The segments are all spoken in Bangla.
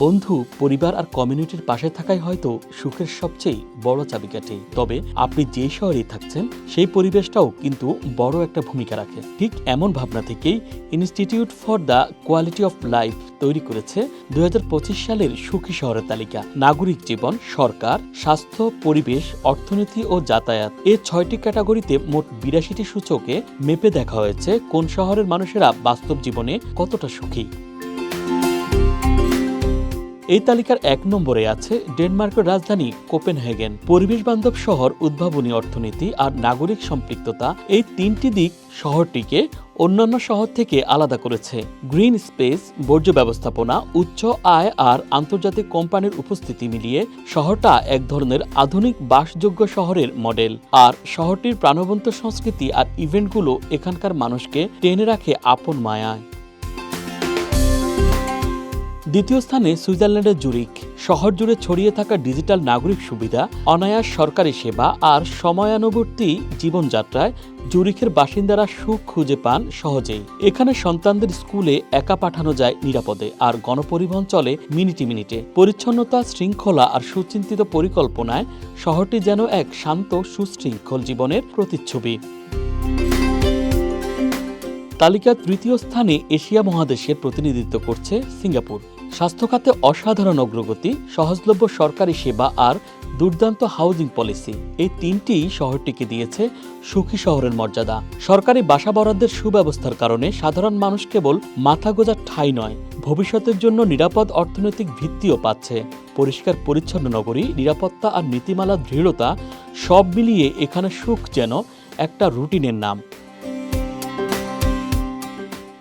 বন্ধু, পরিবার আর কমিউনিটির পাশে থাকাই হয়তো সুখের সবচেয়ে বড় চাবিকাঠি। তবে আপনি যে শহরেই থাকছেন সেই পরিবেশটাও কিন্তু বড় একটা ভূমিকা রাখে। ঠিক এমন ভাবনা থেকেই institute for the quality of life তৈরি করেছে 2025 সালের সুখী শহরের তালিকা। নাগরিক জীবন, সরকার, স্বাস্থ্য, পরিবেশ, অর্থনীতি ও যাতায়াত, এই 6টি ক্যাটাগরিতে মোট 82টি সূচকে মেপে দেখা হয়েছে কোন শহরের মানুষেরা বাস্তব জীবনে কতটা সুখী। এই তালিকার 1 নম্বরে আছে ডেনমার্কের রাজধানী কোপেনহেগেন। পরিবেশ বান্ধব শহর, উদ্ভাবনী অর্থনীতি আর নাগরিক সম্পৃক্ততা, এই 3টি দিক শহরটিকে অন্যান্য শহর থেকে আলাদা করেছে। গ্রিন স্পেস, বর্জ্য ব্যবস্থাপনা, উচ্চ আয় আর আন্তর্জাতিক কোম্পানির উপস্থিতি মিলিয়ে শহরটা এক ধরনের আধুনিক বাসযোগ্য শহরের মডেল। আর শহরটির প্রাণবন্ত সংস্কৃতি আর ইভেন্টগুলো এখানকার মানুষকে টেনে রাখে আপন মায়ায়। দ্বিতীয় স্থানে সুইজারল্যান্ডের জুরিখ। শহর জুড়ে ছড়িয়ে থাকা ডিজিটাল নাগরিক সুবিধা, অনায়াস সরকারি সেবা আর সময়ানুবর্তী জীবনযাত্রায় জুরিখের বাসিন্দারা সুখ খুঁজে পান সহজেই। এখানে সন্তানদের স্কুলে একা পাঠানো যায় নিরাপদে, আর গণপরিবহন চলে মিনিটে মিনিটে। পরিচ্ছন্নতা, শৃঙ্খলা আর সুচিন্তিত পরিকল্পনায় শহরটি যেন এক শান্ত, সুশৃঙ্খল জীবনের প্রতিচ্ছবি। তালিকার 3য় স্থানে এশিয়া মহাদেশের প্রতিনিধিত্ব করছে সিঙ্গাপুর। স্বাস্থ্য খাতে অসাধারণ অগ্রগতি, সহজলভ্য সরকারি সেবা আর দুর্দান্ত হাউজিং পলিসি, এই 3টি শহরটিকে দিয়েছে সুখী শহরের মর্যাদা। সরকারি বাসা বরাদ্দের সুব্যবস্থার কারণে সাধারণ মানুষ কেবল মাথা গোঁজার ঠাঁই নয়, ভবিষ্যতের জন্য নিরাপদ অর্থনৈতিক ভিত্তিও পাচ্ছে। পরিষ্কার পরিচ্ছন্ন নগরী, নিরাপত্তা আর নীতিমালার দৃঢ়তা, সব মিলিয়ে এখানে সুখ যেন একটা রুটিনের নাম।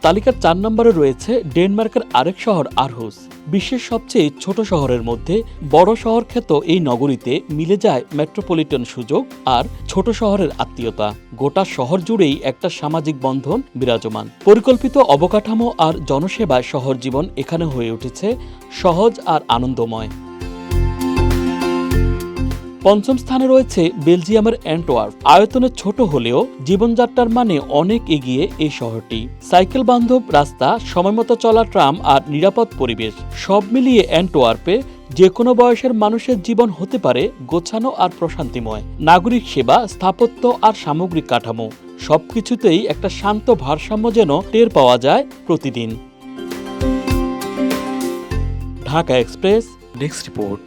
তালিকার 4 নম্বরে রয়েছে ডেনমার্কের আরেক শহর আরহুস। বিশ্বের সবচেয়ে ছোট শহরের মধ্যে বড় শহর খ্যাত এই নগরীতে মিলে যায় মেট্রোপলিটন সুযোগ আর ছোট শহরের আত্মীয়তা। গোটা শহর জুড়েই একটা সামাজিক বন্ধন বিরাজমান। পরিকল্পিত অবকাঠামো আর জনসেবায় শহর জীবন এখানে হয়ে উঠেছে সহজ আর আনন্দময়। 5ম স্থানে রয়েছে বেলজিয়ামের অ্যান্টওয়ার্প। আয়তনে ছোট হলেও জীবনযাত্রার মানে অনেক এগিয়ে এই শহরটি। সাইকেল বান্ধব রাস্তা, সময়মতো চলা ট্রাম আর নিরাপদ পরিবেশ, সব মিলিয়ে অ্যান্টওয়ার্পে যে কোনো বয়সের মানুষের জীবন হতে পারে গোছানো আর প্রশান্তিময়। নাগরিক সেবা, স্থাপত্য আর সামগ্রিক কাঠামো, সবকিছুতেই একটা শান্ত ভারসাম্য যেন টের পাওয়া যায় প্রতিদিন। Dhaka express, desk report.